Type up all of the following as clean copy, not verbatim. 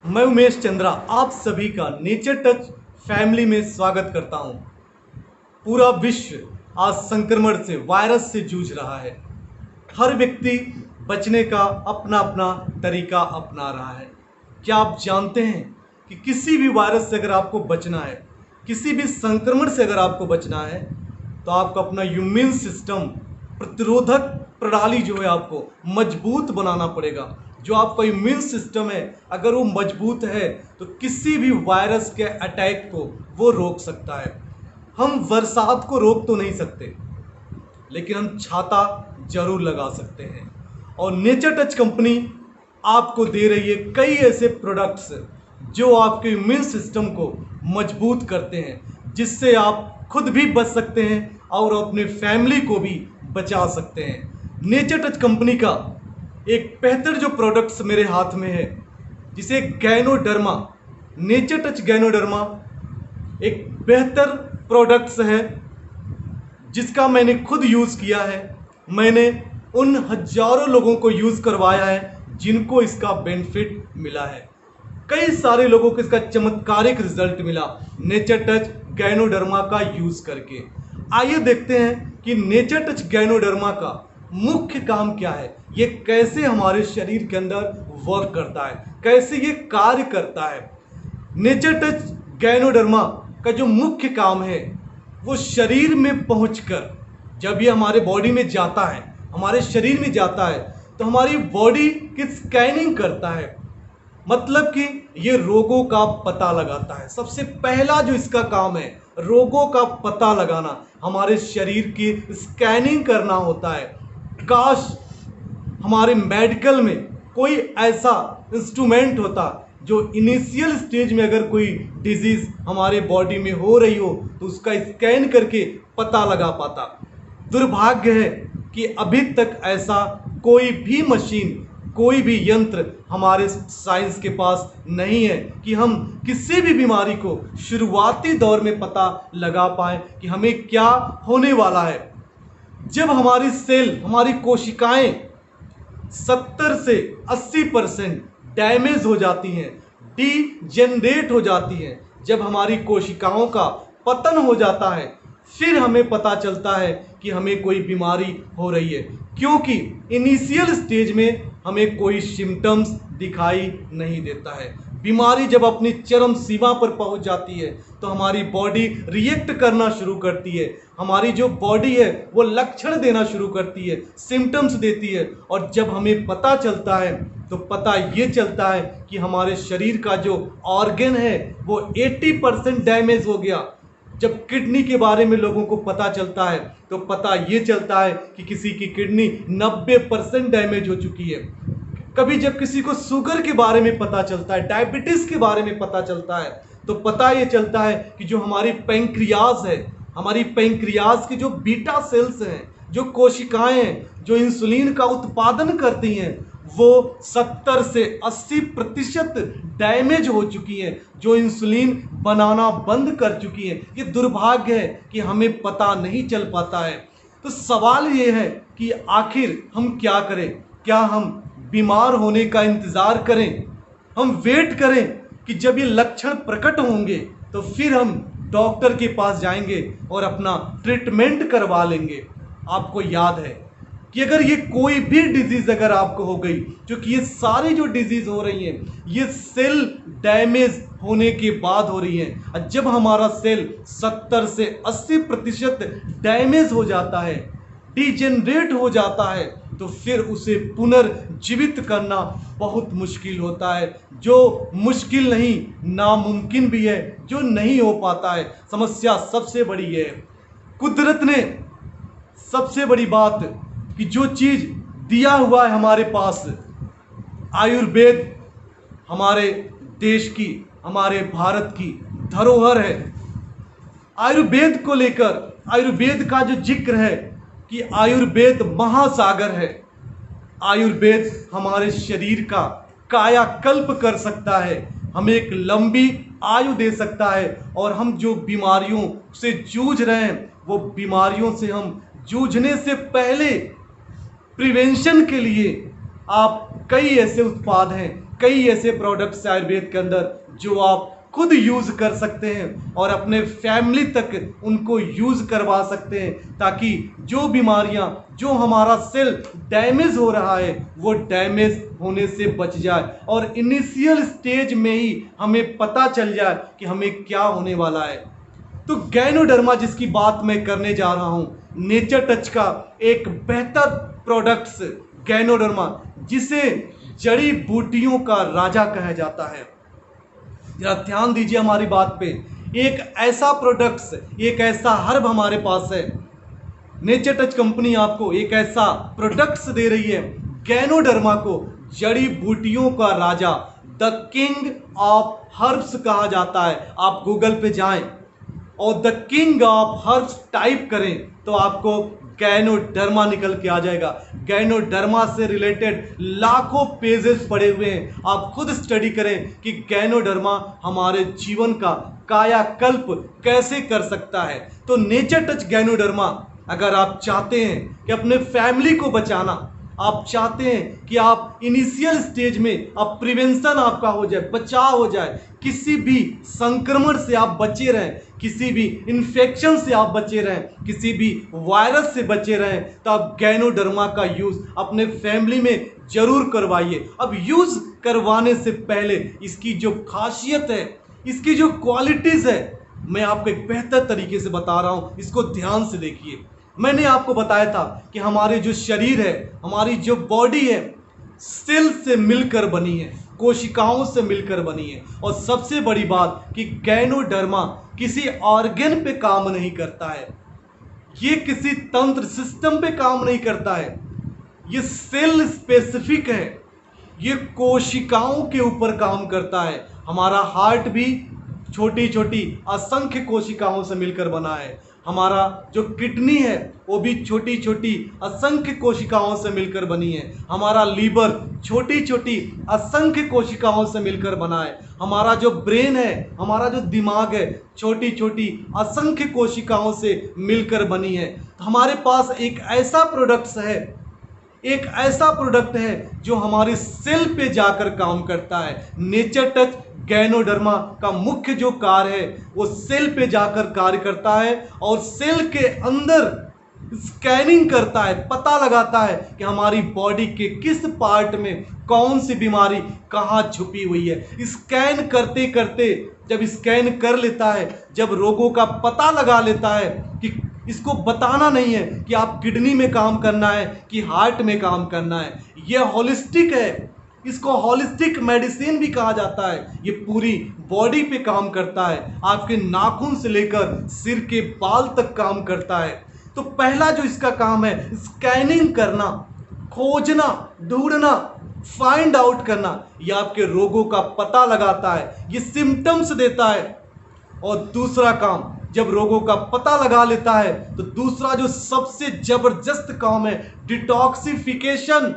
मैं उमेश चंद्रा आप सभी का नेचर टच फैमिली में स्वागत करता हूं। पूरा विश्व आज संक्रमण से वायरस से जूझ रहा है। हर व्यक्ति बचने का अपना अपना तरीका अपना रहा है। क्या आप जानते हैं कि किसी भी वायरस से अगर आपको बचना है, किसी भी संक्रमण से अगर आपको बचना है, तो आपको अपना इम्यून सिस्टम, प्रतिरोधक प्रणाली जो है आपको मजबूत बनाना पड़ेगा। जो आपका इम्यून सिस्टम है अगर वो मजबूत है तो किसी भी वायरस के अटैक को वो रोक सकता है। हम बरसात को रोक तो नहीं सकते, लेकिन हम छाता जरूर लगा सकते हैं। और नेचर टच कंपनी आपको दे रही है कई ऐसे प्रोडक्ट्स जो आपके इम्यून सिस्टम को मजबूत करते हैं, जिससे आप खुद भी बच सकते हैं और अपने फैमिली को भी बचा सकते हैं। नेचर टच कंपनी का एक बेहतर जो प्रोडक्ट्स मेरे हाथ में है, जिसे गैनोडर्मा, नेचर टच गैनोडर्मा एक बेहतर प्रोडक्ट्स है जिसका मैंने खुद यूज़ किया है। मैंने उन हजारों लोगों को यूज़ करवाया है जिनको इसका बेनिफिट मिला है। कई सारे लोगों को इसका चमत्कारिक रिजल्ट मिला नेचर टच गैनोडर्मा का यूज़ करके। आइए देखते हैं कि नेचर टच गैनोडर्मा का मुख्य काम क्या है, ये कैसे हमारे शरीर के अंदर वर्क करता है, कैसे ये कार्य करता है। नेचर टच गैनोडर्मा का जो मुख्य काम है वो शरीर में पहुंचकर जब ये हमारे बॉडी में जाता है, हमारे शरीर में जाता है, तो हमारी बॉडी की स्कैनिंग करता है। मतलब कि ये रोगों का पता लगाता है। सबसे पहला जो इसका काम है रोगों का पता लगाना, हमारे शरीर की स्कैनिंग करना होता है। काश हमारे मेडिकल में कोई ऐसा इंस्ट्रूमेंट होता जो इनिशियल स्टेज में अगर कोई डिजीज हमारे बॉडी में हो रही हो तो उसका स्कैन करके पता लगा पाता। दुर्भाग्य है कि अभी तक ऐसा कोई भी मशीन, कोई भी यंत्र हमारे साइंस के पास नहीं है कि हम किसी भी बीमारी को शुरुआती दौर में पता लगा पाए कि हमें क्या होने वाला है। जब हमारी सेल, हमारी कोशिकाएं 70 से 80% डैमेज हो जाती हैं, डीजेनरेट हो जाती हैं, जब हमारी कोशिकाओं का पतन हो जाता है, फिर हमें पता चलता है कि हमें कोई बीमारी हो रही है। क्योंकि इनिशियल स्टेज में हमें कोई सिम्टम्स दिखाई नहीं देता है। बीमारी जब अपनी चरम सीमा पर पहुंच जाती है तो हमारी बॉडी रिएक्ट करना शुरू करती है। हमारी जो बॉडी है वो लक्षण देना शुरू करती है, सिम्टम्स देती है। और जब हमें पता चलता है तो पता ये चलता है कि हमारे शरीर का जो ऑर्गन है वो 80% डैमेज हो गया। जब किडनी के बारे में लोगों को पता चलता है तो पता ये चलता है कि किसी की किडनी 90% डैमेज हो चुकी है। कभी जब किसी को शुगर के बारे में पता चलता है, डायबिटीज के बारे में पता चलता है, तो पता ये चलता है कि जो हमारी पैंक्रियाज है, हमारी पैंक्रियाज की जो बीटा सेल्स हैं, जो कोशिकाएं हैं, जो इंसुलिन का उत्पादन करती हैं, वो 70 से 80% डैमेज हो चुकी हैं, जो इंसुलिन बनाना बंद कर चुकी हैं। ये दुर्भाग्य है कि हमें पता नहीं चल पाता है। तो सवाल ये है कि आखिर हम क्या करें? क्या हम बीमार होने का इंतज़ार करें, हम वेट करें कि जब ये लक्षण प्रकट होंगे तो फिर हम डॉक्टर के पास जाएंगे और अपना ट्रीटमेंट करवा लेंगे? आपको याद है कि अगर ये कोई भी डिजीज अगर आपको हो गई, क्योंकि ये सारी जो डिजीज हो रही हैं ये सेल डैमेज होने के बाद हो रही हैं। और जब हमारा सेल 70 से 80% डैमेज हो जाता है, डिजेनरेट हो जाता है, तो फिर उसे पुनर्जीवित करना बहुत मुश्किल होता है। जो मुश्किल नहीं, नामुमकिन भी है, जो नहीं हो पाता है। समस्या सबसे बड़ी है, कुदरत ने सबसे बड़ी बात कि जो चीज़ दिया हुआ है हमारे पास, आयुर्वेद हमारे देश की, हमारे भारत की धरोहर है। आयुर्वेद को लेकर, आयुर्वेद का जो जिक्र है कि आयुर्वेद महासागर है। आयुर्वेद हमारे शरीर का कायाकल्प कर सकता है, हमें एक लंबी आयु दे सकता है। और हम जो बीमारियों से जूझ रहे हैं, वो बीमारियों से हम जूझने से पहले प्रिवेंशन के लिए आप कई ऐसे उत्पाद हैं कई ऐसे प्रोडक्ट्स आयुर्वेद के अंदर जो आप खुद यूज कर सकते हैं और अपने फैमिली तक उनको यूज करवा सकते हैं, ताकि जो बीमारियां, जो हमारा सेल डैमेज हो रहा है वो डैमेज होने से बच जाए और इनिशियल स्टेज में ही हमें पता चल जाए कि हमें क्या होने वाला है। तो गैनोडर्मा जिसकी बात मैं करने जा रहा हूं, नेचर टच का एक बेहतर प्रोडक्ट्स गैनोडर्मा, जिसे जड़ी बूटियों का राजा कहा जाता है। जरा ध्यान दीजिए हमारी बात पे। एक ऐसा प्रोडक्ट्स, एक ऐसा हर्ब हमारे पास है। नेचर टच कंपनी आपको एक ऐसा प्रोडक्ट्स दे रही है, गैनोडर्मा को जड़ी बूटियों का राजा, द किंग ऑफ हर्ब्स कहा जाता है। आप गूगल पे जाएं और the king of herbs type करें तो आपको गैनोडर्मा निकल के आ जाएगा। गैनोडर्मा से रिलेटेड लाखों पेजेस पड़े हुए हैं। आप खुद स्टडी करें कि गैनोडर्मा हमारे जीवन का कायाकल्प कैसे कर सकता है। तो नेचर टच गैनोडर्मा, अगर आप चाहते हैं कि अपने फैमिली को बचाना, आप चाहते हैं कि आप इनिशियल स्टेज में आप प्रिवेंशन आपका हो जाए, बचाव हो जाए, किसी भी संक्रमण से आप बचे रहें, किसी भी इन्फेक्शन से आप बचे रहें, किसी भी वायरस से बचे रहें, तो आप गैनोडर्मा का यूज अपने फैमिली में जरूर करवाइए। अब यूज करवाने से पहले इसकी जो खासियत है, इसकी जो क्वालिटीज है, मैं आपको एक बेहतर तरीके से बता रहा हूं, इसको ध्यान से देखिए। मैंने आपको बताया था कि हमारे जो शरीर है, हमारी जो बॉडी है, सेल से मिलकर बनी है, कोशिकाओं से मिलकर बनी है। और सबसे बड़ी बात कि गैनोडर्मा किसी ऑर्गन पे काम नहीं करता है, ये किसी तंत्र सिस्टम पे काम नहीं करता है, ये सेल स्पेसिफिक है, ये कोशिकाओं के ऊपर काम करता है। हमारा हार्ट भी छोटी छोटी असंख्य कोशिकाओं से मिलकर बना है। हमारा जो किडनी है वो भी छोटी छोटी असंख्य कोशिकाओं से मिलकर बनी है। हमारा लीवर छोटी छोटी असंख्य कोशिकाओं से मिलकर बना है। हमारा जो ब्रेन है, हमारा जो दिमाग है, छोटी छोटी असंख्य कोशिकाओं से मिलकर बनी है। हमारे पास एक ऐसा प्रोडक्ट्स है, एक ऐसा प्रोडक्ट है जो हमारे सेल पे जाकर काम करता है। नेचर टच गैनोडर्मा का मुख्य जो कार्य है वो सेल पे जाकर कार्य करता है और सेल के अंदर स्कैनिंग करता है, पता लगाता है कि हमारी बॉडी के किस पार्ट में कौन सी बीमारी कहाँ छुपी हुई है। स्कैन करते करते जब स्कैन कर लेता है, जब रोगों का पता लगा लेता है कि इसको बताना नहीं है कि आप किडनी में काम करना है कि हार्ट में काम करना है, यह होलिस्टिक है, इसको होलिस्टिक मेडिसिन भी कहा जाता है। ये पूरी बॉडी पे काम करता है, आपके नाखून से लेकर सिर के बाल तक काम करता है। तो पहला जो इसका काम है, स्कैनिंग करना, खोजना, ढूंढना, फाइंड आउट करना। ये आपके रोगों का पता लगाता है, ये सिम्टम्स देता है। और दूसरा काम, जब रोगों का पता लगा लेता है तो दूसरा जो सबसे जबरदस्त काम है, डिटॉक्सिफिकेशन।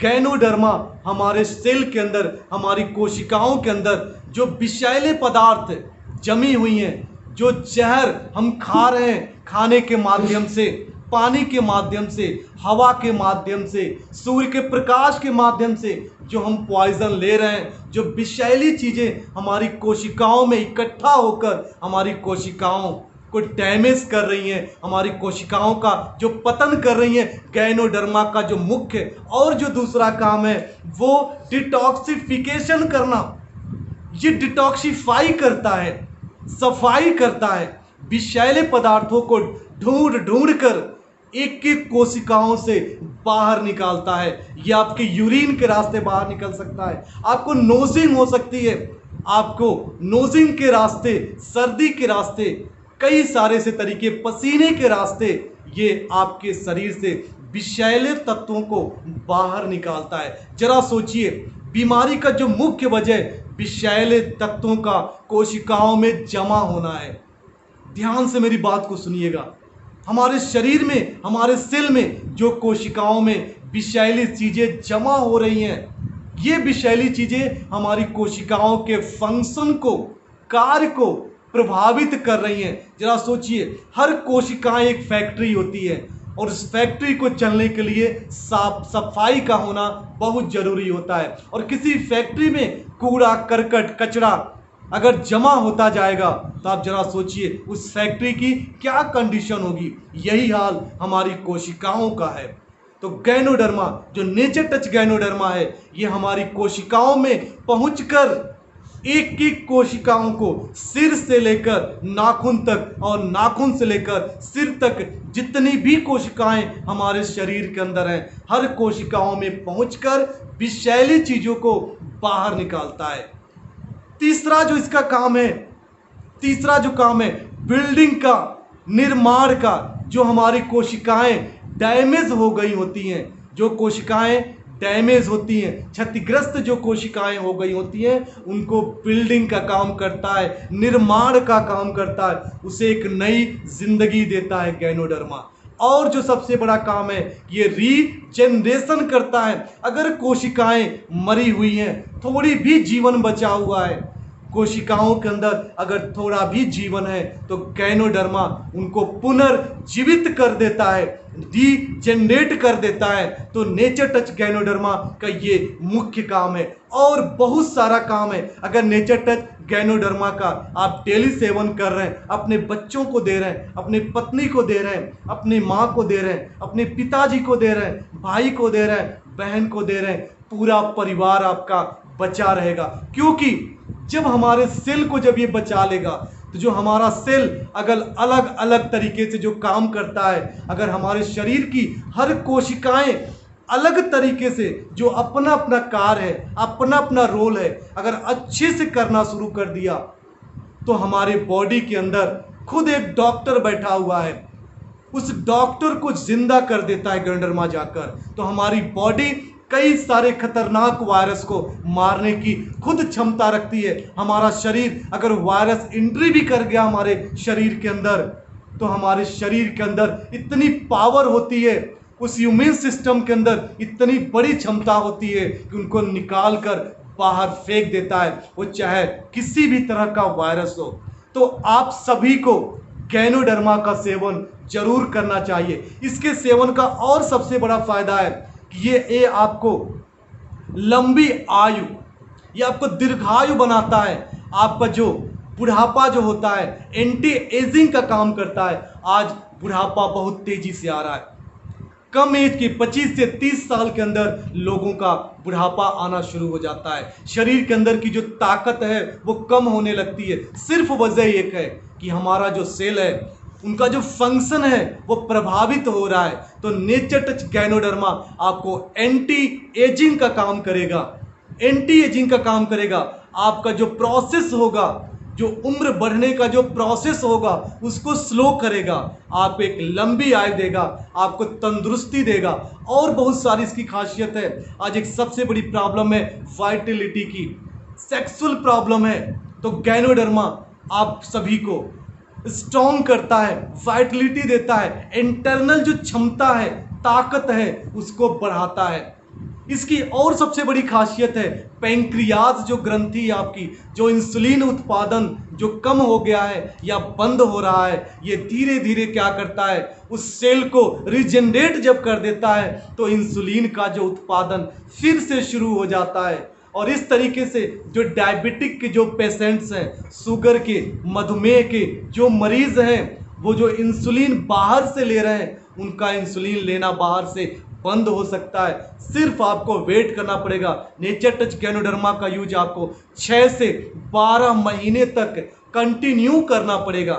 गैनोडर्मा हमारे सेल के अंदर, हमारी कोशिकाओं के अंदर जो विषैले पदार्थ जमी हुई हैं, जो जहर हम खा रहे हैं, खाने के माध्यम से, पानी के माध्यम से, हवा के माध्यम से, सूर्य के प्रकाश के माध्यम से जो हम पॉइजन ले रहे हैं, जो विषैली चीजें हमारी कोशिकाओं में इकट्ठा होकर हमारी कोशिकाओं को डैमेज कर रही हैं, हमारी कोशिकाओं का जो पतन कर रही हैं, गैनोडर्मा का जो मुख्य और जो दूसरा काम है वो डिटॉक्सिफिकेशन करना। ये डिटॉक्सिफाई करता है, सफाई करता है, विषैले पदार्थों को ढूंढ ढूंढ कर एक एक कोशिकाओं से बाहर निकालता है। ये आपके यूरिन के रास्ते बाहर निकल सकता है, आपको नोजिंग हो सकती है, आपको नोजिंग के रास्ते, सर्दी के रास्ते, कई सारे से तरीके, पसीने के रास्ते, ये आपके शरीर से विषैले तत्वों को बाहर निकालता है। जरा सोचिए, बीमारी का जो मुख्य वजह विषैले तत्वों का कोशिकाओं में जमा होना है। ध्यान से मेरी बात को सुनिएगा। हमारे शरीर में, हमारे सेल में जो कोशिकाओं में विषैली चीजें जमा हो रही हैं, ये विषैली चीजें हमारी कोशिकाओं के फंक्शन को, कार्य को प्रभावित कर रही हैं। जरा सोचिए, हर कोशिकाएं एक फैक्ट्री होती है, और उस फैक्ट्री को चलने के लिए साफ सफाई का होना बहुत जरूरी होता है। और किसी फैक्ट्री में कूड़ा करकट कचरा अगर जमा होता जाएगा तो आप जरा सोचिए उस फैक्ट्री की क्या कंडीशन होगी। यही हाल हमारी कोशिकाओं का है। तो गैनोडर्मा जो नेचर टच गैनोडर्मा है, ये हमारी कोशिकाओं में पहुंचकर एक एक कोशिकाओं को सिर से लेकर नाखून तक और नाखून से लेकर सिर तक जितनी भी कोशिकाएं हमारे शरीर के अंदर हैं, हर कोशिकाओं में पहुंचकर विषैली चीजों को बाहर निकालता है। तीसरा जो इसका काम है, तीसरा जो काम है बिल्डिंग का, निर्माण का। जो हमारी कोशिकाएं डैमेज हो गई होती हैं, जो कोशिकाएं डैमेज होती हैं, क्षतिग्रस्त जो कोशिकाएं हो गई होती हैं, उनको बिल्डिंग का काम करता है, निर्माण का काम करता है, उसे एक नई जिंदगी देता है गैनोडर्मा। और जो सबसे बड़ा काम है, ये रीजेनरेशन करता है। अगर कोशिकाएं मरी हुई हैं, थोड़ी भी जीवन बचा हुआ है, कोशिकाओं के अंदर अगर थोड़ा भी जीवन है, तो गैनोडर्मा उनको पुनर्जीवित कर देता है, रीजेनरेट कर देता है। तो नेचर टच गैनोडर्मा का ये मुख्य काम है। और बहुत सारा काम है। अगर नेचर टच गैनोडर्मा का आप डेली सेवन कर रहे हैं, अपने बच्चों को दे रहे हैं, अपनी पत्नी को दे रहे हैं, अपनी माँ को दे रहे हैं, अपने पिताजी को दे रहे हैं, भाई को दे रहे हैं, बहन को दे रहे हैं, पूरा परिवार आपका बचा रहेगा। क्योंकि जब हमारे सेल को जब ये बचा लेगा, तो जो हमारा सेल अगर अलग अलग तरीके से जो काम करता है, अगर हमारे शरीर की हर कोशिकाएं अलग तरीके से जो अपना अपना कार्य है, अपना अपना रोल है, अगर अच्छे से करना शुरू कर दिया, तो हमारे बॉडी के अंदर खुद एक डॉक्टर बैठा हुआ है, उस डॉक्टर को जिंदा कर देता है गैनोडर्मा जाकर। तो हमारी बॉडी कई सारे खतरनाक वायरस को मारने की खुद क्षमता रखती है। हमारा शरीर अगर वायरस एंट्री भी कर गया हमारे शरीर के अंदर, तो हमारे शरीर के अंदर इतनी पावर होती है, उस इम्यून सिस्टम के अंदर इतनी बड़ी क्षमता होती है कि उनको निकाल कर बाहर फेंक देता है, वो चाहे किसी भी तरह का वायरस हो। तो आप सभी को गैनोडर्मा का सेवन जरूर करना चाहिए। इसके सेवन का और सबसे बड़ा फायदा है कि ये आपको लंबी आयु, ये आपको दीर्घायु बनाता है। आपका जो बुढ़ापा जो होता है, एंटी एजिंग का काम करता है। आज बुढ़ापा बहुत तेजी से आ रहा है। कम एज के 25 से 30 साल के अंदर लोगों का बुढ़ापा आना शुरू हो जाता है। शरीर के अंदर की जो ताकत है वो कम होने लगती है। सिर्फ वजह एक है कि हमारा जो सेल है, उनका जो फंक्शन है वो प्रभावित हो रहा है। तो नेचर टच गैनोडर्मा आपको एंटी एजिंग का काम करेगा, एंटी एजिंग का काम करेगा। आपका जो प्रोसेस होगा, जो उम्र बढ़ने का जो प्रोसेस होगा, उसको स्लो करेगा, आप एक लंबी आयु देगा, आपको तंदुरुस्ती देगा। और बहुत सारी इसकी खासियत है। आज एक सबसे बड़ी प्रॉब्लम है फर्टिलिटी की, सेक्सुअल प्रॉब्लम है, तो गैनोडर्मा आप सभी को स्ट्रॉन्ग करता है, वाइटलिटी देता है, इंटरनल जो क्षमता है, ताकत है, उसको बढ़ाता है। इसकी और सबसे बड़ी खासियत है पैंक्रियाज जो ग्रंथि है आपकी, जो इंसुलिन उत्पादन जो कम हो गया है या बंद हो रहा है, ये धीरे धीरे क्या करता है, उस सेल को रिजेनरेट जब कर देता है, तो इंसुलिन का जो उत्पादन फिर से शुरू हो जाता है। और इस तरीके से जो डायबिटिक के जो पेशेंट्स हैं, शुगर के, मधुमेह के जो मरीज हैं, वो जो इंसुलिन बाहर से ले रहे हैं, उनका इंसुलिन लेना बाहर से बंद हो सकता है। सिर्फ आपको वेट करना पड़ेगा। नेचर टच गैनोडर्मा का यूज आपको 6 से 12 महीने तक कंटिन्यू करना पड़ेगा,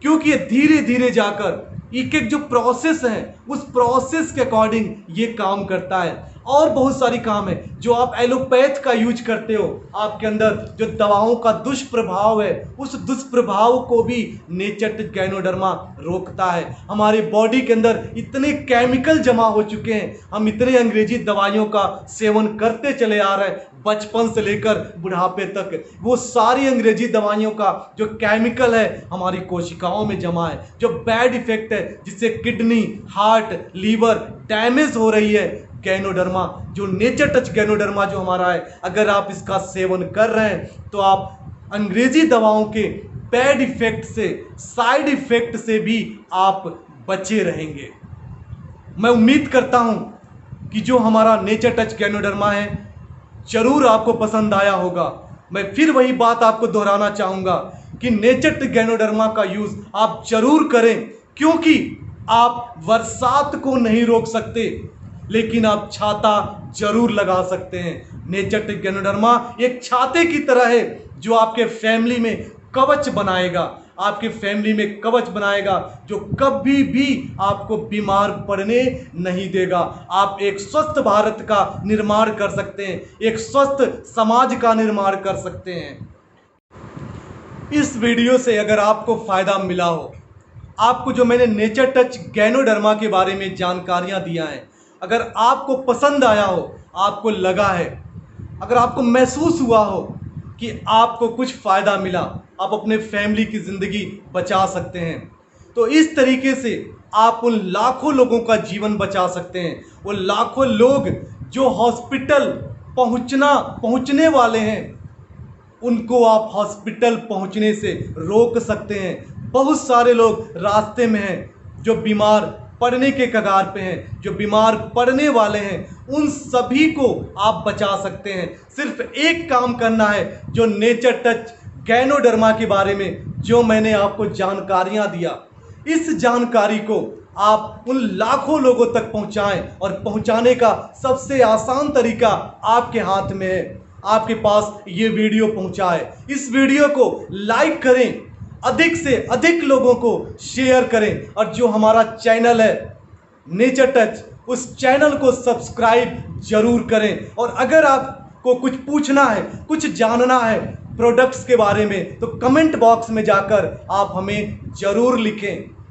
क्योंकि ये धीरे धीरे जाकर एक एक जो प्रोसेस है, उस प्रोसेस के अकॉर्डिंग ये काम करता है। और बहुत सारी काम है जो आप एलोपैथ का यूज करते हो, आपके अंदर जो दवाओं का दुष्प्रभाव है, उस दुष्प्रभाव को भी नेचर टच गैनोडर्मा रोकता है। हमारे बॉडी के अंदर इतने केमिकल जमा हो चुके हैं, हम इतने अंग्रेजी दवाइयों का सेवन करते चले आ रहे हैं बचपन से लेकर बुढ़ापे तक। वो सारी अंग्रेजी दवाइयों का जो केमिकल है हमारी कोशिकाओं में जमा है, जो बैड इफेक्ट है, जिससे किडनी, हार्ट, लीवर डैमेज हो रही है। गैनोडर्मा जो नेचर टच गैनोडर्मा जो हमारा है, अगर आप इसका सेवन कर रहे हैं तो आप अंग्रेजी दवाओं के बैड इफेक्ट से, साइड इफेक्ट से भी आप बचे रहेंगे। मैं उम्मीद करता हूं कि जो हमारा नेचर टच गैनोडर्मा है जरूर आपको पसंद आया होगा। मैं फिर वही बात आपको दोहराना चाहूंगा कि नेचर टच गैनोडर्मा का यूज आप जरूर करें, क्योंकि आप बरसात को नहीं रोक सकते लेकिन आप छाता जरूर लगा सकते हैं। नेचर टच गैनोडर्मा एक छाते की तरह है जो आपके फैमिली में कवच बनाएगा, आपके फैमिली में कवच बनाएगा जो कभी भी आपको बीमार पड़ने नहीं देगा। आप एक स्वस्थ भारत का निर्माण कर सकते हैं, एक स्वस्थ समाज का निर्माण कर सकते हैं। इस वीडियो से अगर आपको फायदा मिला हो, आपको जो मैंने नेचर टच गैनोडर्मा के बारे में जानकारियां दिया हैं, अगर आपको पसंद आया हो, आपको लगा है, अगर आपको महसूस हुआ हो कि आपको कुछ फ़ायदा मिला, आप अपने फैमिली की ज़िंदगी बचा सकते हैं, तो इस तरीके से आप उन लाखों लोगों का जीवन बचा सकते हैं। वो लाखों लोग जो हॉस्पिटल पहुंचने वाले हैं, उनको आप हॉस्पिटल पहुंचने से रोक सकते हैं। बहुत सारे लोग रास्ते में हैं जो बीमार पड़ने के कगार पे हैं, जो बीमार पड़ने वाले हैं, उन सभी को आप बचा सकते हैं। सिर्फ एक काम करना है, जो नेचर टच गैनोडर्मा के बारे में जो मैंने आपको जानकारियां दिया, इस जानकारी को आप उन लाखों लोगों तक पहुंचाएं, और पहुंचाने का सबसे आसान तरीका आपके हाथ में है। आपके पास ये वीडियो पहुंचाए, इस वीडियो को लाइक करें, अधिक से अधिक लोगों को शेयर करें, और जो हमारा चैनल है नेचर टच, उस चैनल को सब्सक्राइब जरूर करें। और अगर आपको कुछ पूछना है, कुछ जानना है प्रोडक्ट्स के बारे में, तो कमेंट बॉक्स में जाकर आप हमें जरूर लिखें।